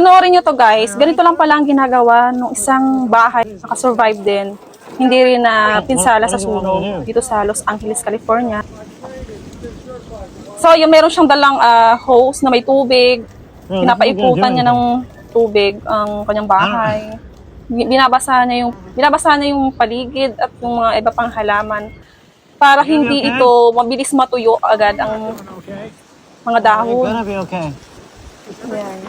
Panoorin nyo to guys, ganito lang pala ang ginagawa ng isang bahay nakasurvive din. Hindi rin na pinsala sa sunog dito sa Los Angeles, California. So, yung meron siyang dalang hose na may tubig. Pinapaikutan niya ng tubig ang kanyang bahay. Binabasa niya yung paligid at yung mga iba pang halaman para hindi ito mabilis matuyo agad ang mga dahon. Yan.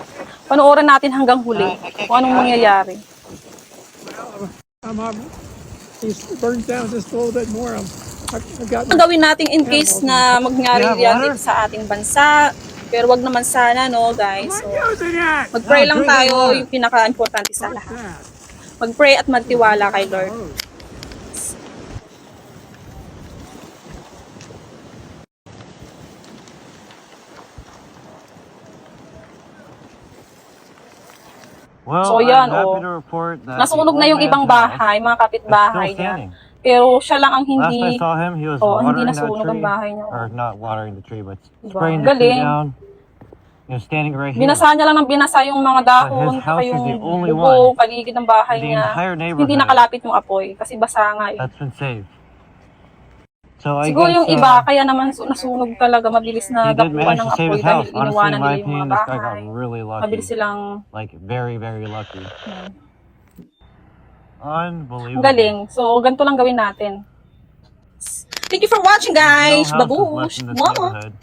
Panoorin natin hanggang huli kung anong mangyayari. Ang gawin natin in case na mangyari yan dito sa ating bansa, pero wag naman sana, no guys. So, mag-pray lang tayo, yung pinaka-importante sa lahat. Mag-pray at magtiwala kay Lord. Well, So yan, nasunog na yung ibang bahay, bahay, mga kapitbahay niya. Pero siya lang ang hindi, hindi nasunog ang bahay niya. Diba? Galing. Binasa niya lang ng binasa yung mga dahon, saka yung bubong, paligid ng bahay niya. Hindi nakalapit yung apoy kasi basa nga eh. Siguro yung iba, kaya naman nasunog talaga, mabilis na dapuan ng apoy dahil iniwanan nila yung mga bahay. Mabilis silang very lucky. Unbelievable. Ang galing. So, ganito lang gawin natin. Thank you for watching, guys. Babush! Mama!